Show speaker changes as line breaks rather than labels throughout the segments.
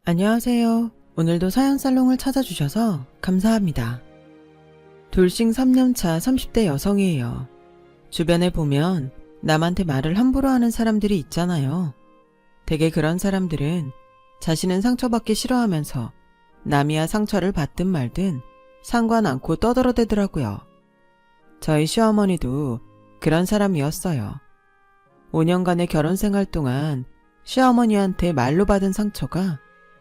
안녕하세요. 오늘도 사연살롱을 찾아주셔서 감사합니다. 돌싱 3년차 30대 여성이에요. 주변에 보면 남한테 말을 함부로 하는 사람들이 있잖아요. 되게 그런 사람들은 자신은 상처받기 싫어하면서 남이야 상처를 받든 말든 상관 않고 떠들어대더라고요. 저희 시어머니도 그런 사람이었어요. 5년간의 결혼 생활 동안 시어머니한테 말로 받은 상처가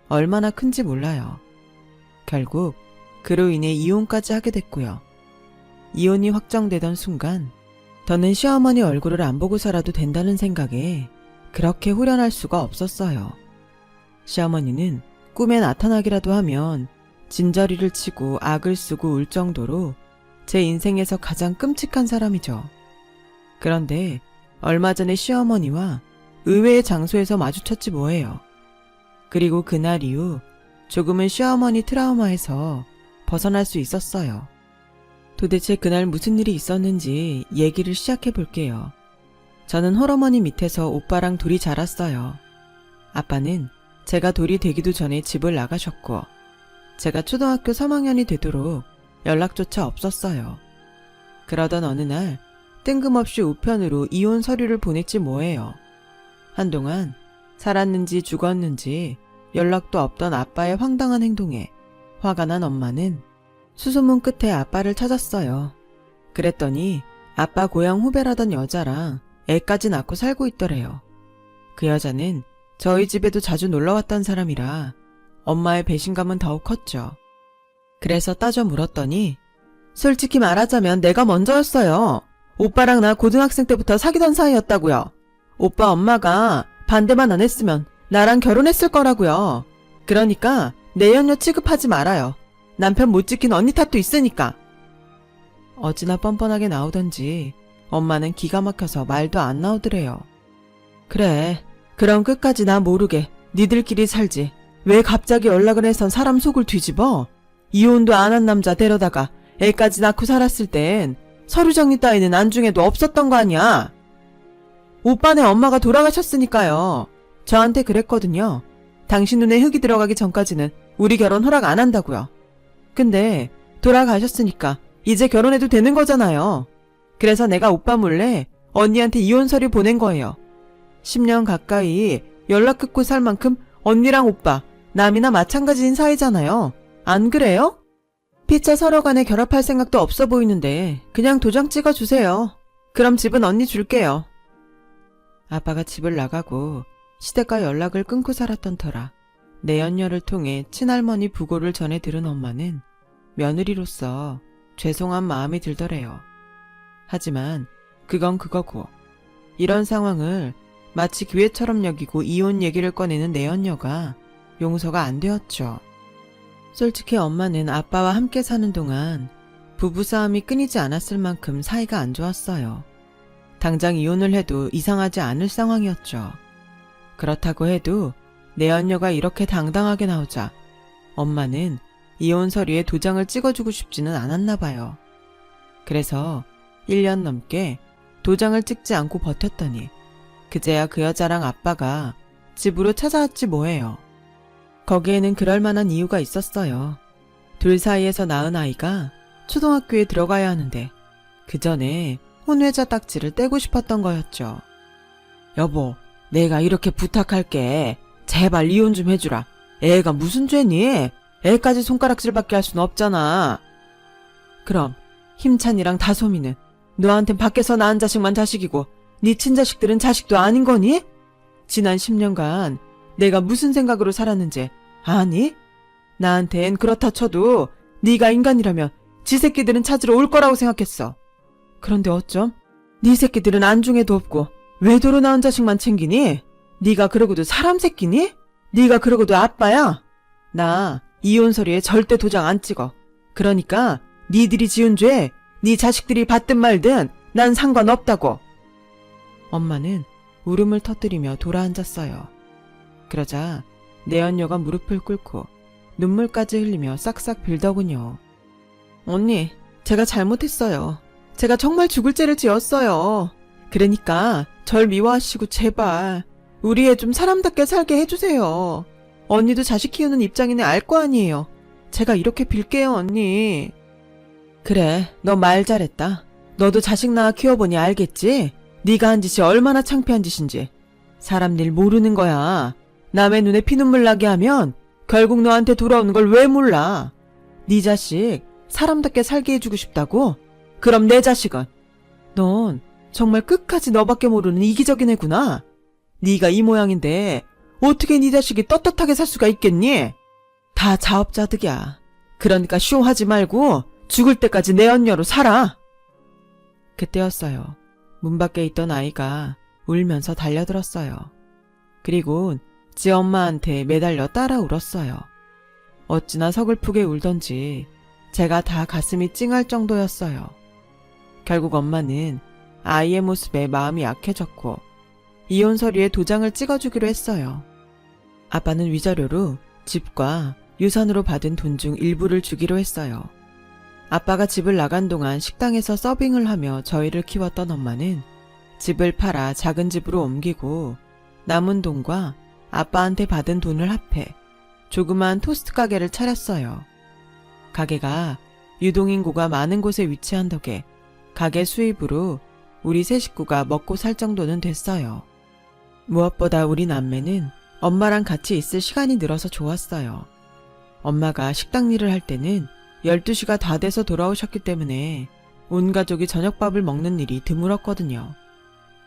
얼마나 큰지 몰라요. 결국 그로 인해 이혼까지 하게 됐고요. 이혼이 확정되던 순간 더는 시어머니 얼굴을 안 보고 살아도 된다는 생각에 그렇게 후련할 수가 없었어요. 시어머니는 꿈에 나타나기라도 하면 진저리를 치고 악을 쓰고 울 정도로 제 인생에서 가장 끔찍한 사람이죠. 그런데 얼마 전에 시어머니와 의외의 장소에서 마주쳤지 뭐예요. 그리고 그날 이후 조금은 시어머니 트라우마에서 벗어날 수 있었어요. 도대체 그날 무슨 일이 있었는지 얘기를 시작해 볼게요. 저는 홀어머니 밑에서 오빠랑 둘이 자랐어요. 아빠는 제가 돌이 되기도 전에 집을 나가셨고 제가 초등학교 3학년이 되도록 연락조차 없었어요. 그러던 어느 날 뜬금없이 우편으로 이혼 서류를 보냈지 뭐예요. 한동안 살았는지 죽었는지 연락도 없던 아빠의 황당한 행동에 화가 난 엄마는 수소문 끝에 아빠를 찾았어요. 그랬더니 아빠 고향 후배라던 여자랑 애까지 낳고 살고 있더래요. 그 여자는 저희 집에도 자주 놀러왔던 사람이라 엄마의 배신감은 더욱 컸죠. 그래서 따져 물었더니 솔직히 말하자면 내가 먼저였어요. 오빠랑 나 고등학생 때부터 사귀던 사이였다고요. 오빠 엄마가 반대만 안 했으면 나랑 결혼했을 거라고요. 그러니까 내연녀 취급하지 말아요. 남편 못 지킨 언니 탓도 있으니까. 어찌나 뻔뻔하게 나오던지 엄마는 기가 막혀서 말도 안 나오더래요. 그래, 그럼 끝까지 나 모르게 니들끼리 살지. 왜 갑자기 연락을 해서 사람 속을 뒤집어? 이혼도 안 한 남자 데려다가 애까지 낳고 살았을 땐 서류 정리 따위는 안중에도 없었던 거 아니야. 오빠네 엄마가 돌아가셨으니까요. 저한테 그랬거든요. 당신 눈에 흙이 들어가기 전까지는 우리 결혼 허락 안 한다고요. 근데 돌아가셨으니까 이제 결혼해도 되는 거잖아요. 그래서 내가 오빠 몰래 언니한테 이혼 서류 보낸 거예요. 10년 가까이 연락 끊고 살 만큼 언니랑 오빠 남이나 마찬가지인 사이잖아요. 안 그래요? 피차 서로 간에 결합할 생각도 없어 보이는데 그냥 도장 찍어주세요. 그럼 집은 언니 줄게요. 아빠가 집을 나가고 시댁과 연락을 끊고 살았던 터라 내연녀를 통해 친할머니 부고를 전해 들은 엄마는 며느리로서 죄송한 마음이 들더래요. 하지만 그건 그거고 이런 상황을 마치 기회처럼 여기고 이혼 얘기를 꺼내는 내연녀가 용서가 안 되었죠. 솔직히 엄마는 아빠와 함께 사는 동안 부부싸움이 끊이지 않았을 만큼 사이가 안 좋았어요. 당장 이혼을 해도 이상하지 않을 상황이었죠. 그렇다고 해도 내연녀가 이렇게 당당하게 나오자 엄마는 이혼 서류에 도장을 찍어주고 싶지는 않았나 봐요. 그래서 1년 넘게 도장을 찍지 않고 버텼더니 그제야 그 여자랑 아빠가 집으로 찾아왔지 뭐예요. 거기에는 그럴 만한 이유가 있었어요. 둘 사이에서 낳은 아이가 초등학교에 들어가야 하는데 그 전에 혼외자 딱지를 떼고 싶었던 거였죠. 여보, 내가 이렇게 부탁할게. 제발 이혼 좀 해주라. 애가 무슨 죄니? 애까지 손가락질밖에 할 순 없잖아. 그럼 힘찬이랑 다솜이는 너한텐 밖에서 낳은 자식만 자식이고 네 친자식들은 자식도 아닌 거니? 지난 10년간 내가 무슨 생각으로 살았는지 아니? 나한텐 그렇다 쳐도 네가 인간이라면 지 새끼들은 찾으러 올 거라고 생각했어. 그런데 어쩜? 네 새끼들은 안중에도 없고 외도로 낳은 자식만 챙기니? 네가 그러고도 사람 새끼니? 네가 그러고도 아빠야? 나 이혼 서류에 절대 도장 안 찍어. 그러니까 니들이 지은 죄 네 자식들이 받든 말든 난 상관없다고. 엄마는 울음을 터뜨리며 돌아앉았어요. 그러자 내연녀가 무릎을 꿇고 눈물까지 흘리며 싹싹 빌더군요. 언니, 제가 잘못했어요. 제가 정말 죽을 죄를 지었어요. 그러니까 절 미워하시고 제발 우리 애 좀 사람답게 살게 해주세요. 언니도 자식 키우는 입장이네 알 거 아니에요. 제가 이렇게 빌게요, 언니. 그래, 너 말 잘했다. 너도 자식 낳아 키워보니 알겠지? 네가 한 짓이 얼마나 창피한 짓인지. 사람 일 모르는 거야. 남의 눈에 피눈물 나게 하면 결국 너한테 돌아오는 걸 왜 몰라? 네 자식 사람답게 살게 해주고 싶다고? 그럼 내 자식은? 넌 정말 끝까지 너밖에 모르는 이기적인 애구나. 네가 이 모양인데 어떻게 네 자식이 떳떳하게 살 수가 있겠니? 다 자업자득이야. 그러니까 쇼하지 말고 죽을 때까지 내 언녀로 살아. 그때였어요. 문 밖에 있던 아이가 울면서 달려들었어요. 그리고 지 엄마한테 매달려 따라 울었어요. 어찌나 서글프게 울던지 제가 다 가슴이 찡할 정도였어요. 결국 엄마는 아이의 모습에 마음이 약해졌고 이혼 서류에 도장을 찍어주기로 했어요. 아빠는 위자료로 집과 유산으로 받은 돈 중 일부를 주기로 했어요. 아빠가 집을 나간 동안 식당에서 서빙을 하며 저희를 키웠던 엄마는 집을 팔아 작은 집으로 옮기고 남은 돈과 아빠한테 받은 돈을 합해 조그만 토스트 가게를 차렸어요. 가게가 유동인구가 많은 곳에 위치한 덕에 가게 수입으로 우리 세 식구가 먹고 살 정도는 됐어요. 무엇보다 우리 남매는 엄마랑 같이 있을 시간이 늘어서 좋았어요. 엄마가 식당 일을 할 때는 12시가 다 돼서 돌아오셨기 때문에 온 가족이 저녁밥을 먹는 일이 드물었거든요.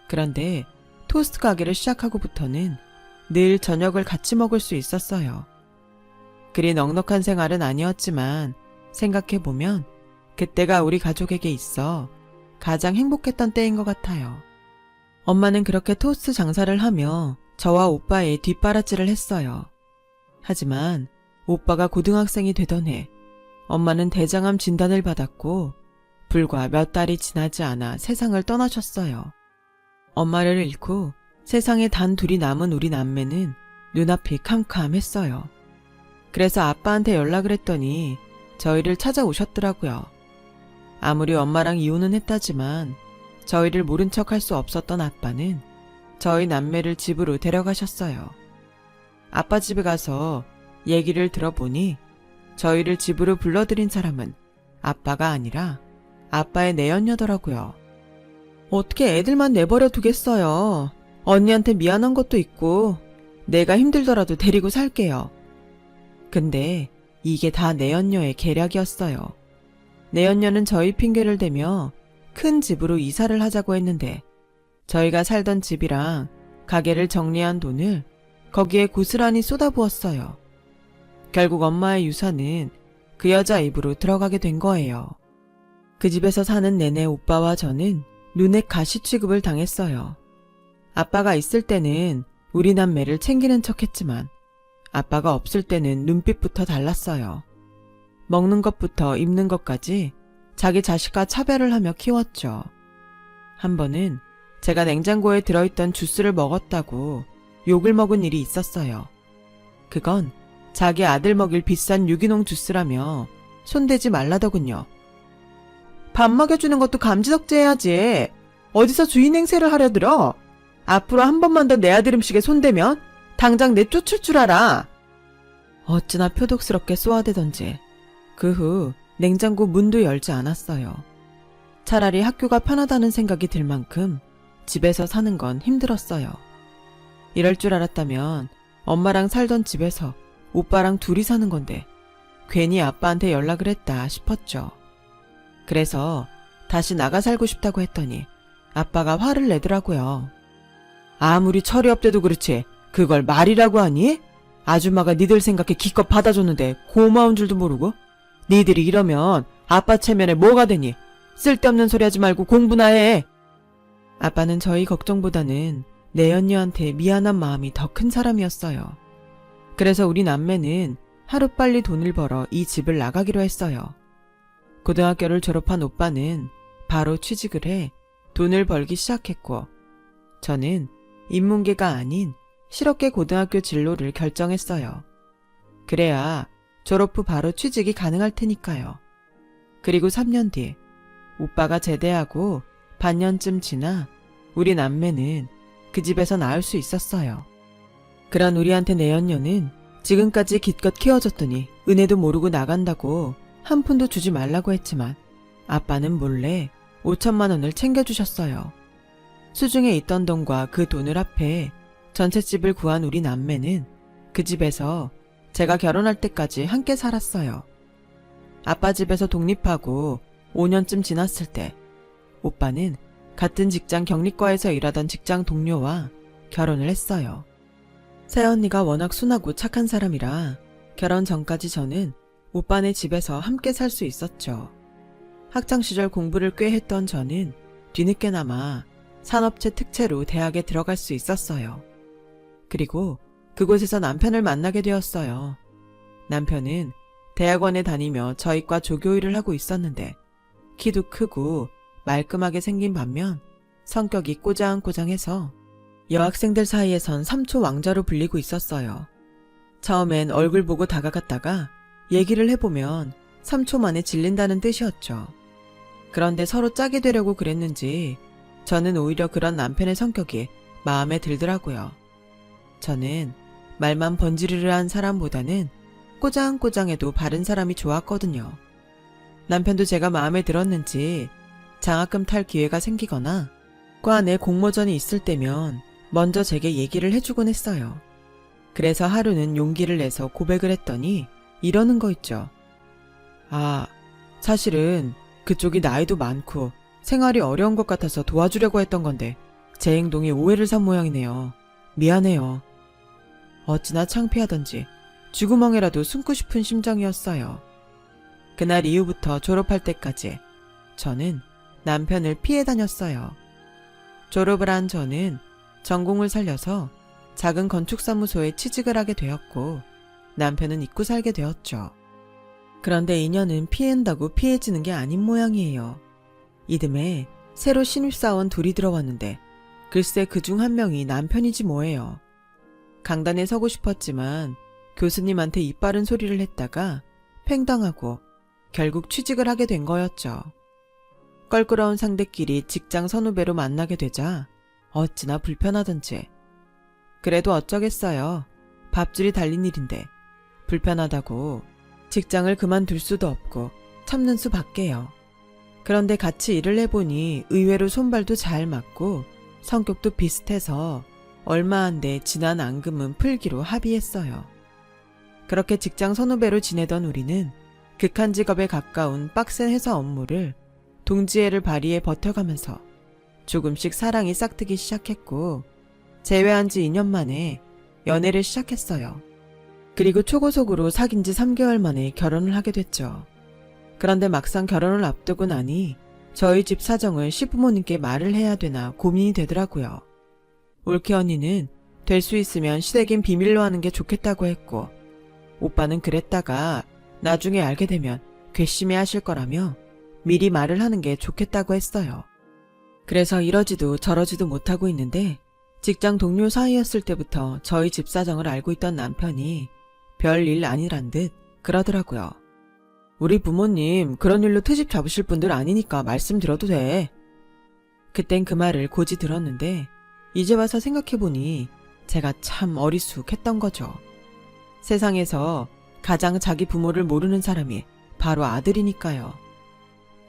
그런데 토스트 가게를 시작하고부터는 늘 저녁을 같이 먹을 수 있었어요. 그리 넉넉한 생활은 아니었지만 생각해보면 그때가 우리 가족에게 있어 가장 행복했던 때인 것 같아요. 엄마는 그렇게 토스트 장사를 하며 저와 오빠의 뒷바라지를 했어요. 하지만 오빠가 고등학생이 되던 해 엄마는 대장암 진단을 받았고 불과 몇 달이 지나지 않아 세상을 떠나셨어요. 엄마를 잃고 세상에 단 둘이 남은 우리 남매는 눈앞이 캄캄했어요. 그래서 아빠한테 연락을 했더니 저희를 찾아오셨더라고요. 아무리 엄마랑 이혼은 했다지만 저희를 모른 척 할 수 없었던 아빠는 저희 남매를 집으로 데려가셨어요. 아빠 집에 가서 얘기를 들어보니 저희를 집으로 불러들인 사람은 아빠가 아니라 아빠의 내연녀더라고요. 어떻게 애들만 내버려 두겠어요. 언니한테 미안한 것도 있고 내가 힘들더라도 데리고 살게요. 근데 이게 다 내연녀의 계략이었어요. 내연녀는 저희 핑계를 대며 큰 집으로 이사를 하자고 했는데 저희가 살던 집이랑 가게를 정리한 돈을 거기에 고스란히 쏟아부었어요. 결국 엄마의 유산은 그 여자 입으로 들어가게 된 거예요. 그 집에서 사는 내내 오빠와 저는 눈에 가시 취급을 당했어요. 아빠가 있을 때는 우리 남매를 챙기는 척했지만 아빠가 없을 때는 눈빛부터 달랐어요. 먹는 것부터 입는 것까지 자기 자식과 차별을 하며 키웠죠. 한 번은 제가 냉장고에 들어있던 주스를 먹었다고 욕을 먹은 일이 있었어요. 그건 자기 아들 먹일 비싼 유기농 주스라며 손대지 말라더군요. 밥 먹여주는 것도 감지덕지해야지. 어디서 주인 행세를 하려 들어. 앞으로 한 번만 더 내 아들 음식에 손대면 당장 내쫓을 줄 알아. 어찌나 표독스럽게 쏘아대던지 그 후 냉장고 문도 열지 않았어요. 차라리 학교가 편하다는 생각이 들 만큼 집에서 사는 건 힘들었어요. 이럴 줄 알았다면 엄마랑 살던 집에서 오빠랑 둘이 사는 건데 괜히 아빠한테 연락을 했다 싶었죠. 그래서 다시 나가 살고 싶다고 했더니 아빠가 화를 내더라고요. 아무리 철이 없대도 그렇지 그걸 말이라고 하니? 아줌마가 니들 생각해 기껏 받아줬는데 고마운 줄도 모르고? 니들이 이러면 아빠 체면에 뭐가 되니? 쓸데없는 소리 하지 말고 공부나 해. 아빠는 저희 걱정보다는 내연녀한테 미안한 마음이 더 큰 사람이었어요. 그래서 우리 남매는 하루빨리 돈을 벌어 이 집을 나가기로 했어요. 고등학교를 졸업한 오빠는 바로 취직을 해 돈을 벌기 시작했고 저는 인문계가 아닌 실업계 고등학교 진로를 결정했어요. 그래야 졸업 후 바로 취직이 가능할 테니까요. 그리고 3년 뒤 오빠가 제대하고 반년쯤 지나 우리 남매는 그 집에서 나올 수 있었어요. 그런 우리한테 내연녀는 지금까지 기껏 키워줬더니 은혜도 모르고 나간다고 한 푼도 주지 말라고 했지만 아빠는 몰래 5천만 원을 챙겨주셨어요. 수중에 있던 돈과 그 돈을 합해 전세 집을 구한 우리 남매는 그 집에서 제가 결혼할 때까지 함께 살았어요. 아빠 집에서 독립하고 5년쯤 지났을 때 오빠는 같은 직장 경리과에서 일하던 직장 동료와 결혼을 했어요. 새언니가 워낙 순하고 착한 사람이라 결혼 전까지 저는 오빠네 집에서 함께 살 수 있었죠. 학창시절 공부를 꽤 했던 저는 뒤늦게나마 산업체 특채로 대학에 들어갈 수 있었어요. 그리고 그곳에서 남편을 만나게 되었어요. 남편은 대학원에 다니며 저희과 조교일을 하고 있었는데 키도 크고 말끔하게 생긴 반면 성격이 꼬장꼬장해서 여학생들 사이에선 삼초 왕자로 불리고 있었어요. 처음엔 얼굴 보고 다가갔다가 얘기를 해보면 3초 만에 질린다는 뜻이었죠. 그런데 서로 짝이 되려고 그랬는지 저는 오히려 그런 남편의 성격이 마음에 들더라고요. 저는 말만 번지르르한 사람보다는 꼬장꼬장해도 바른 사람이 좋았거든요. 남편도 제가 마음에 들었는지 장학금 탈 기회가 생기거나 과 내 공모전이 있을 때면 먼저 제게 얘기를 해주곤 했어요. 그래서 하루는 용기를 내서 고백을 했더니 이러는 거 있죠. 아, 사실은 그쪽이 나이도 많고 생활이 어려운 것 같아서 도와주려고 했던 건데 제 행동이 오해를 산 모양이네요. 미안해요. 어찌나 창피하던지 쥐구멍이라도 숨고 싶은 심정이었어요. 그날 이후부터 졸업할 때까지 저는 남편을 피해 다녔어요. 졸업을 한 저는 전공을 살려서 작은 건축사무소에 취직을 하게 되었고 남편은 잊고 살게 되었죠. 그런데 인연은 피한다고 피해지는 게 아닌 모양이에요. 이듬해 새로 신입사원 둘이 들어왔는데 글쎄 그중 한 명이 남편이지 뭐예요. 강단에 서고 싶었지만 교수님한테 이빠른 소리를 했다가 팽당하고 결국 취직을 하게 된 거였죠. 껄끄러운 상대끼리 직장 선후배로 만나게 되자 어찌나 불편하던지. 그래도 어쩌겠어요. 밥줄이 달린 일인데 불편하다고 직장을 그만둘 수도 없고 참는 수밖에요. 그런데 같이 일을 해보니 의외로 손발도 잘 맞고 성격도 비슷해서 얼마 안 돼 지난 앙금은 풀기로 합의했어요. 그렇게 직장 선후배로 지내던 우리는 극한 직업에 가까운 빡센 회사 업무를 동지애를 발휘해 버텨가면서 조금씩 사랑이 싹트기 시작했고 재회한 지 2년 만에 연애를 시작했어요. 그리고 초고속으로 사귄 지 3개월 만에 결혼을 하게 됐죠. 그런데 막상 결혼을 앞두고 나니 저희 집 사정을 시부모님께 말을 해야 되나 고민이 되더라고요. 올케 언니는 될 수 있으면 시댁인 비밀로 하는 게 좋겠다고 했고 오빠는 그랬다가 나중에 알게 되면 괘씸해 하실 거라며 미리 말을 하는 게 좋겠다고 했어요. 그래서 이러지도 저러지도 못하고 있는데 직장 동료 사이였을 때부터 저희 집 사정을 알고 있던 남편이 별일 아니란 듯 그러더라고요. 우리 부모님 그런 일로 트집 잡으실 분들 아니니까 말씀드려도 돼. 그땐 그 말을 고지 들었는데 이제 와서 생각해보니 제가 참 어리숙했던 거죠. 세상에서 가장 자기 부모를 모르는 사람이 바로 아들이니까요.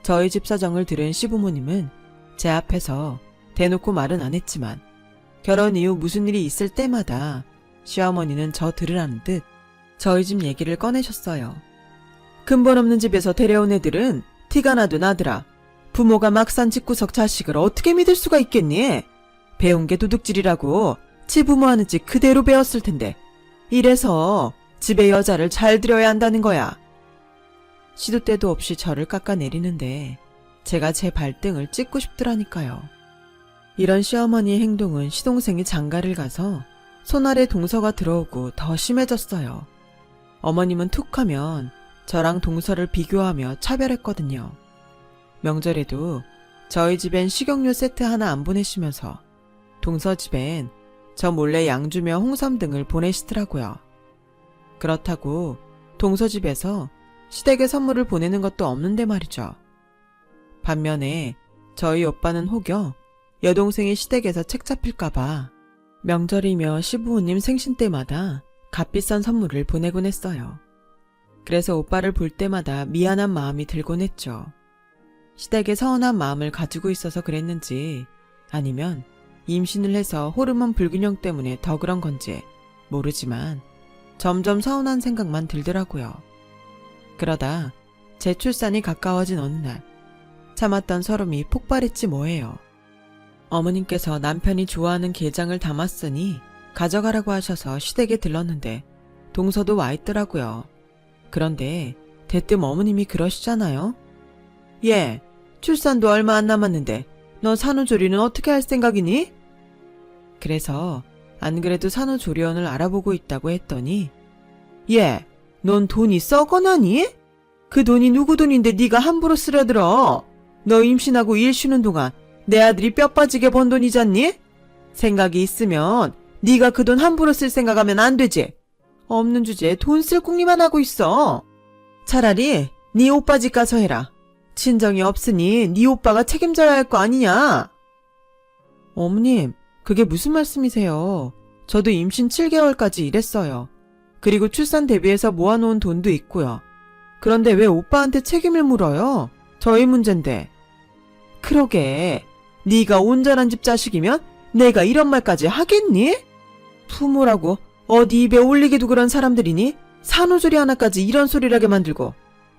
저희 집 사정을 들은 시부모님은 제 앞에서 대놓고 말은 안 했지만 결혼 이후 무슨 일이 있을 때마다 시어머니는 저 들으라는 듯 저희 집 얘기를 꺼내셨어요. 근본 없는 집에서 데려온 애들은 티가 나도 나더라. 부모가 막산 집구석 자식을 어떻게 믿을 수가 있겠니? 배운 게 도둑질이라고 지 부모 하는 짓 그대로 배웠을 텐데 이래서 집에 여자를 잘 들여야 한다는 거야. 시도 때도 없이 저를 깎아내리는데 제가 제 발등을 찍고 싶더라니까요. 이런 시어머니의 행동은 시동생이 장가를 가서 손아래 동서가 들어오고 더 심해졌어요. 어머님은 툭하면 저랑 동서를 비교하며 차별했거든요. 명절에도 저희 집엔 식용유 세트 하나 안 보내시면서 동서 집엔 저 몰래 양주며 홍삼 등을 보내시더라고요. 그렇다고 동서 집에서 시댁에 선물을 보내는 것도 없는데 말이죠. 반면에 저희 오빠는 혹여 여동생이 시댁에서 책 잡힐까봐 명절이며 시부모님 생신 때마다 값비싼 선물을 보내곤 했어요. 그래서 오빠를 볼 때마다 미안한 마음이 들곤 했죠. 시댁에 서운한 마음을 가지고 있어서 그랬는지 아니면 임신을 해서 호르몬 불균형 때문에 더 그런 건지 모르지만 점점 서운한 생각만 들더라고요. 그러다 제 출산이 가까워진 어느 날 참았던 서름이 폭발했지 뭐예요. 어머님께서 남편이 좋아하는 게장을 담았으니 가져가라고 하셔서 시댁에 들렀는데 동서도 와 있더라고요. 그런데 대뜸 어머님이 그러시잖아요. 얘, 출산도 얼마 안 남았는데 너 산후조리는 어떻게 할 생각이니? 그래서 안 그래도 산후조리원을 알아보고 있다고 했더니 얘, 넌 돈이 썩어나니? 그 돈이 누구 돈인데 네가 함부로 쓰려들어. 너 임신하고 일 쉬는 동안 내 아들이 뼈 빠지게 번 돈이잖니? 생각이 있으면 네가 그 돈 함부로 쓸 생각하면 안 되지. 없는 주제에 돈 쓸 궁리만 하고 있어. 차라리 네 오빠 집 가서 해라. 친정이 없으니 네 오빠가 책임져야 할 거 아니냐. 어머님, 그게 무슨 말씀이세요? 저도 임신 7개월까지 일했어요. 그리고 출산 대비해서 모아놓은 돈도 있고요. 그런데 왜 오빠한테 책임을 물어요? 저희 문제인데. 그러게, 네가 온전한 집 자식이면 내가 이런 말까지 하겠니? 부모라고 어디 입에 올리기도 그런 사람들이니 산후조리 하나까지 이런 소리를 하게 만들고.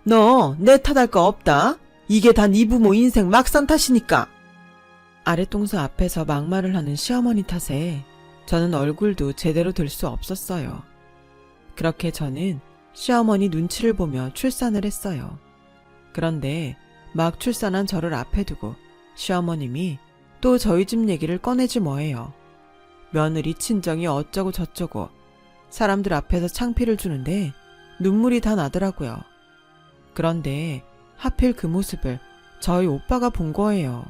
너 내 탓할 거 없다. 이게 다 네 부모 인생 막산 탓이니까. 아랫동서 앞에서 막말을 하는 시어머니 탓에 저는 얼굴도 제대로 들 수 없었어요. 그렇게 저는 시어머니 눈치를 보며 출산을 했어요. 그런데 막 출산한 저를 앞에 두고 시어머님이 또 저희 집 얘기를 꺼내지 뭐예요. 며느리 친정이 어쩌고 저쩌고 사람들 앞에서 창피를 주는데 눈물이 다 나더라고요. 그런데 하필 그 모습을 저희 오빠가 본 거예요.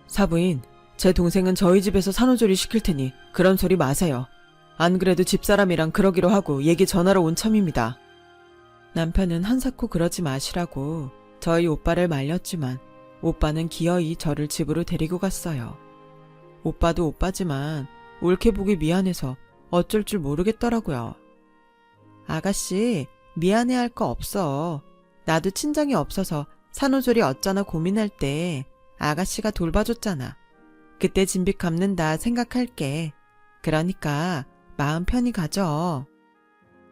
사부인, 제 동생은 저희 집에서 산후조리 시킬 테니 그런 소리 마세요. 안 그래도 집사람이랑 그러기로 하고 얘기 전하러 온 참입니다. 남편은 한사코 그러지 마시라고 저희 오빠를 말렸지만 오빠는 기어이 저를 집으로 데리고 갔어요. 오빠도 오빠지만 옳게 보기 미안해서 어쩔 줄 모르겠더라고요. 아가씨, 미안해할 거 없어. 나도 친정이 없어서 산후조리 어쩌나 고민할 때 아가씨가 돌봐줬잖아. 그때 진빚 갚는다 생각할게. 그러니까 마음 편히 가져.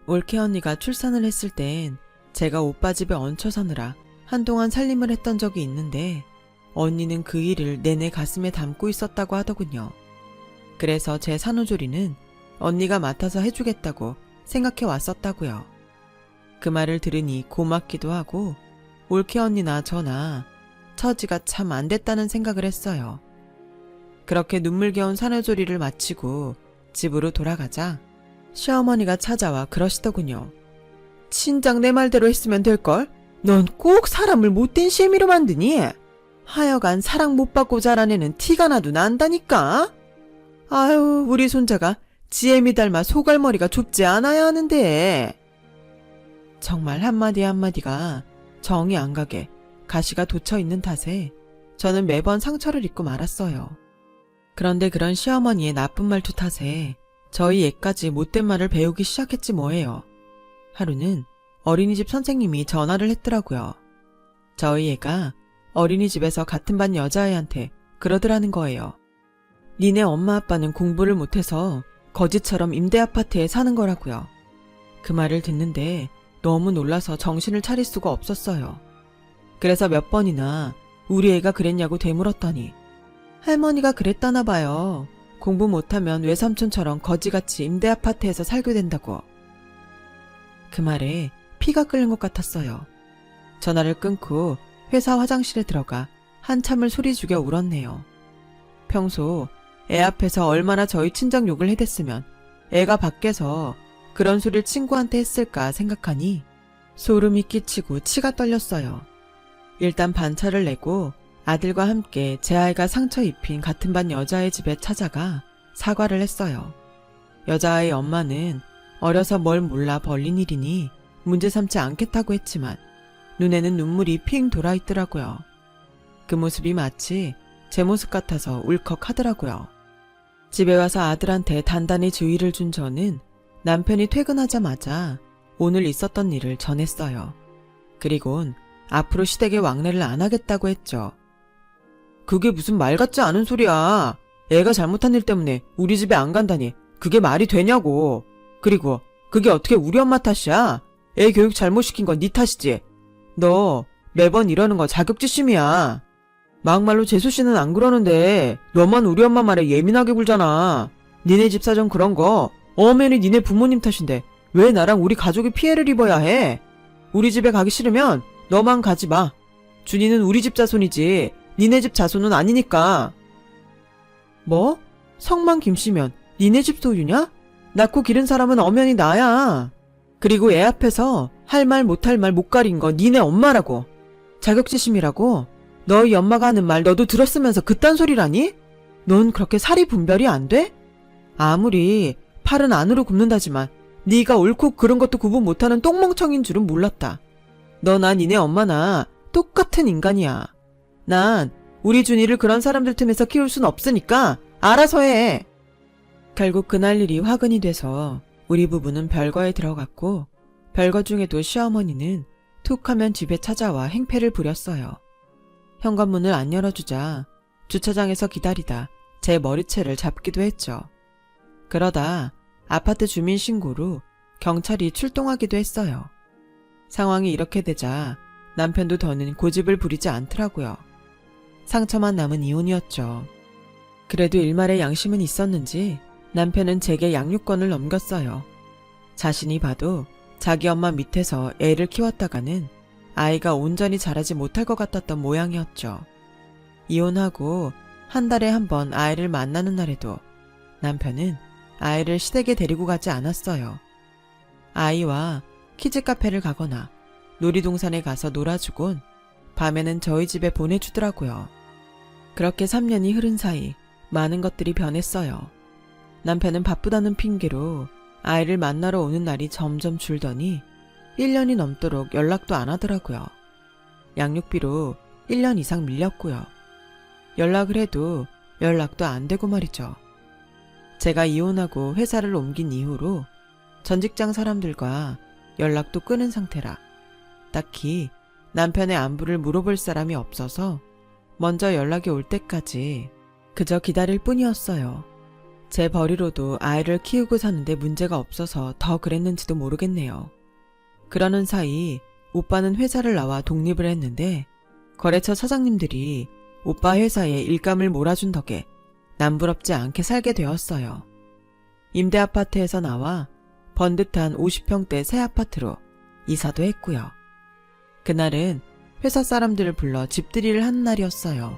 올케 언니가 출산을 했을 땐 제가 오빠 집에 얹혀 사느라 한동안 살림을 했던 적이 있는데 언니는 그 일을 내내 가슴에 담고 있었다고 하더군요. 그래서 제 산후조리는 언니가 맡아서 해주겠다고 생각해 왔었다고요. 그 말을 들으니 고맙기도 하고 올케 언니나 저나 처지가 참 안 됐다는 생각을 했어요. 그렇게 눈물겨운 산후조리를 마치고 집으로 돌아가자 시어머니가 찾아와 그러시더군요. 친장 내 말대로 했으면 될걸? 넌 꼭 사람을 못된 시애미로 만드니? 하여간 사랑 못 받고 자란 애는 티가 나도 난다니까? 아유, 우리 손자가 지애미 닮아 소갈머리가 좁지 않아야 하는데. 정말 한마디 한마디가 정이 안 가게 가시가 돋쳐 있는 탓에 저는 매번 상처를 입고 말았어요. 그런데 그런 시어머니의 나쁜 말투 탓에 저희 애까지 못된 말을 배우기 시작했지 뭐예요. 하루는 어린이집 선생님이 전화를 했더라고요. 저희 애가 어린이집에서 같은 반 여자애한테 그러더라는 거예요. 니네 엄마 아빠는 공부를 못해서 거지처럼 임대아파트에 사는 거라고요. 그 말을 듣는데 너무 놀라서 정신을 차릴 수가 없었어요. 그래서 몇 번이나 우리 애가 그랬냐고 되물었더니 할머니가 그랬다나 봐요. 공부 못하면 외삼촌처럼 거지같이 임대아파트에서 살게 된다고. 그 말에 피가 끓는 것 같았어요. 전화를 끊고 회사 화장실에 들어가 한참을 소리 죽여 울었네요. 평소 애 앞에서 얼마나 저희 친정 욕을 해댔으면 애가 밖에서 그런 소리를 친구한테 했을까 생각하니 소름이 끼치고 치가 떨렸어요. 일단 반차를 내고 아들과 함께 제 아이가 상처 입힌 같은 반 여자의 집에 찾아가 사과를 했어요. 여자아이 엄마는 어려서 뭘 몰라 벌린 일이니 문제 삼지 않겠다고 했지만 눈에는 눈물이 핑 돌아있더라고요. 그 모습이 마치 제 모습 같아서 울컥하더라고요. 집에 와서 아들한테 단단히 주의를 준 저는 남편이 퇴근하자마자 오늘 있었던 일을 전했어요. 그리곤 앞으로 시댁에 왕래를 안 하겠다고 했죠. 그게 무슨 말 같지 않은 소리야. 애가 잘못한 일 때문에 우리 집에 안 간다니 그게 말이 되냐고. 그리고 그게 어떻게 우리 엄마 탓이야? 애 교육 잘못 시킨 건 네 탓이지. 너 매번 이러는 거 자격지심이야. 막말로 재수 씨는 안 그러는데 너만 우리 엄마 말에 예민하게 굴잖아. 니네 집 사정 그런 거 엄연히 니네 부모님 탓인데 왜 나랑 우리 가족이 피해를 입어야 해? 우리 집에 가기 싫으면 너만 가지 마. 준이는 우리 집 자손이지 니네 집 자손은 아니니까. 뭐? 성만 김씨면 니네 집 소유냐? 낳고 기른 사람은 엄연히 나야. 그리고 애 앞에서 할 말 못할 말 못 가린 거 니네 엄마라고. 자격지심이라고? 너희 엄마가 하는 말 너도 들었으면서 그딴 소리라니? 넌 그렇게 살이 분별이 안 돼? 아무리 팔은 안으로 굽는다지만 네가 옳고 그른 것도 구분 못하는 똥멍청인 줄은 몰랐다. 너나 니네 엄마나 똑같은 인간이야. 난 우리 준이를 그런 사람들 틈에서 키울 순 없으니까 알아서 해. 결국 그날 일이 화근이 돼서 우리 부부는 별거에 들어갔고 별거 중에도 시어머니는 툭 하면 집에 찾아와 행패를 부렸어요. 현관문을 안 열어주자 주차장에서 기다리다 제 머리채를 잡기도 했죠. 그러다 아파트 주민 신고로 경찰이 출동하기도 했어요. 상황이 이렇게 되자 남편도 더는 고집을 부리지 않더라고요. 상처만 남은 이혼이었죠. 그래도 일말의 양심은 있었는지 남편은 제게 양육권을 넘겼어요. 자신이 봐도 자기 엄마 밑에서 애를 키웠다가는 아이가 온전히 자라지 못할 것 같았던 모양이었죠. 이혼하고 한 달에 한 번 아이를 만나는 날에도 남편은 아이를 시댁에 데리고 가지 않았어요. 아이와 키즈 카페를 가거나 놀이동산에 가서 놀아주곤 밤에는 저희 집에 보내주더라고요. 그렇게 3년이 흐른 사이 많은 것들이 변했어요. 남편은 바쁘다는 핑계로 아이를 만나러 오는 날이 점점 줄더니 1년이 넘도록 연락도 안 하더라고요. 양육비로 1년 이상 밀렸고요. 연락을 해도 연락도 안 되고 말이죠. 제가 이혼하고 회사를 옮긴 이후로 전 직장 사람들과 연락도 끊은 상태라 딱히 남편의 안부를 물어볼 사람이 없어서 먼저 연락이 올 때까지 그저 기다릴 뿐이었어요. 제 벌이로도 아이를 키우고 사는데 문제가 없어서 더 그랬는지도 모르겠네요. 그러는 사이 오빠는 회사를 나와 독립을 했는데 거래처 사장님들이 오빠 회사에 일감을 몰아준 덕에 남부럽지 않게 살게 되었어요. 임대 아파트에서 나와 번듯한 50평대 새 아파트로 이사도 했고요. 그날은 회사 사람들을 불러 집들이를 한 날이었어요.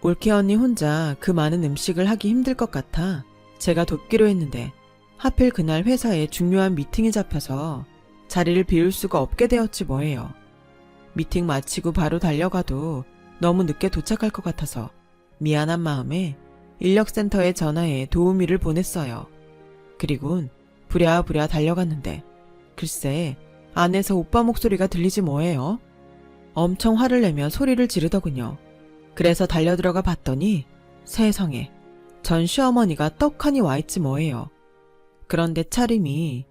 올케 언니 혼자 그 많은 음식을 하기 힘들 것 같아 제가 돕기로 했는데 하필 그날 회사에 중요한 미팅이 잡혀서 자리를 비울 수가 없게 되었지 뭐예요. 미팅 마치고 바로 달려가도 너무 늦게 도착할 것 같아서 미안한 마음에 인력센터에 전화해 도우미를 보냈어요. 그리곤 부랴부랴 달려갔는데 글쎄 안에서 오빠 목소리가 들리지 뭐예요. 엄청 화를 내며 소리를 지르더군요. 그래서 달려들어가 봤더니 세상에 전 시어머니가 떡하니 와있지 뭐예요. 그런데 차림이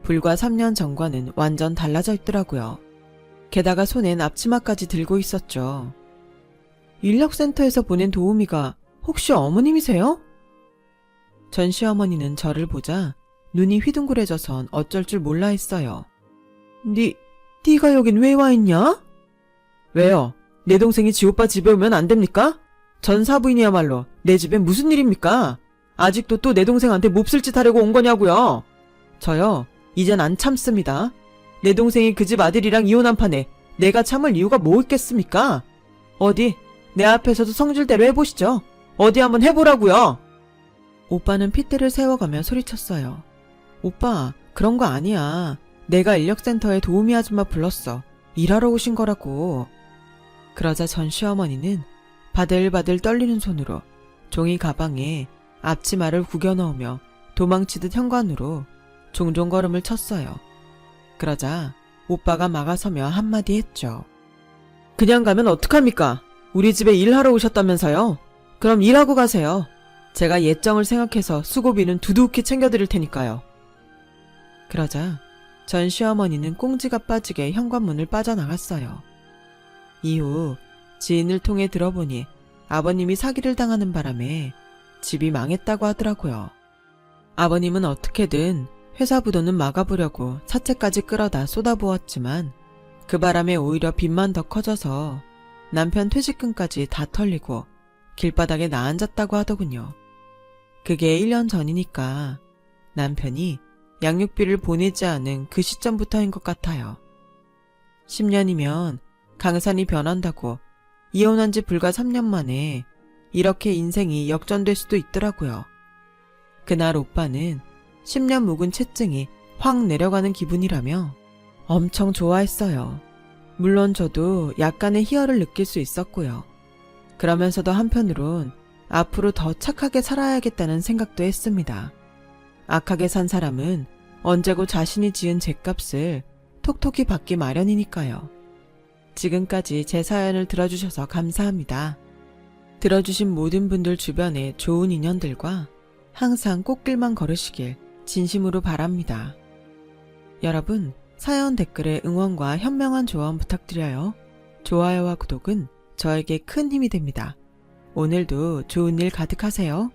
불과 3년 전과는 완전 달라져 있더라고요. 게다가 손엔 앞치마까지 들고 있었죠. 인력센터에서 보낸 도우미가 혹시 어머님이세요? 전 시어머니는 저를 보자 눈이 휘둥그레져선 어쩔 줄 몰라 했어요. 네가 여긴 왜 와 있냐? 왜요? 내 동생이 지 오빠 집에 오면 안 됩니까? 전 사부인이야말로 내 집에 무슨 일입니까? 아직도 또 내 동생한테 몹쓸 짓 하려고 온 거냐고요? 저요, 이젠 안 참습니다. 내 동생이 그 집 아들이랑 이혼한 판에 내가 참을 이유가 뭐 있겠습니까? 어디 내 앞에서도 성질대로 해보시죠. 어디 한번 해보라고요. 오빠는 핏대를 세워가며 소리쳤어요. 오빠, 그런 거 아니야. 내가 인력센터에 도우미 아줌마 불렀어. 일하러 오신 거라고. 그러자 전 시어머니는 바들바들 떨리는 손으로 종이 가방에 앞치마를 구겨 넣으며 도망치듯 현관으로 종종 걸음을 쳤어요. 그러자 오빠가 막아서며 한마디 했죠. 그냥 가면 어떡합니까? 우리 집에 일하러 오셨다면서요? 그럼 일하고 가세요. 제가 예정을 생각해서 수고비는 두둑히 챙겨드릴 테니까요. 그러자 전 시어머니는 꽁지가 빠지게 현관문을 빠져나갔어요. 이후 지인을 통해 들어보니 아버님이 사기를 당하는 바람에 집이 망했다고 하더라고요. 아버님은 어떻게든 회사 부도는 막아보려고 사채까지 끌어다 쏟아부었지만 그 바람에 오히려 빚만 더 커져서 남편 퇴직금까지 다 털리고 길바닥에 나앉았다고 하더군요. 그게 1년 전이니까 남편이 양육비를 보내지 않은 그 시점부터인 것 같아요. 10년이면 강산이 변한다고 이혼한 지 불과 3년 만에 이렇게 인생이 역전될 수도 있더라고요. 그날 오빠는 10년 묵은 채증이 확 내려가는 기분이라며 엄청 좋아했어요. 물론 저도 약간의 희열을 느낄 수 있었고요. 그러면서도 한편으론 앞으로 더 착하게 살아야겠다는 생각도 했습니다. 악하게 산 사람은 언제고 자신이 지은 죄값을 톡톡히 받기 마련이니까요. 지금까지 제 사연을 들어주셔서 감사합니다. 들어주신 모든 분들 주변에 좋은 인연들과 항상 꽃길만 걸으시길 진심으로 바랍니다. 여러분, 사연 댓글에 응원과 현명한 조언 부탁드려요. 좋아요와 구독은 저에게 큰 힘이 됩니다. 오늘도 좋은 일 가득하세요.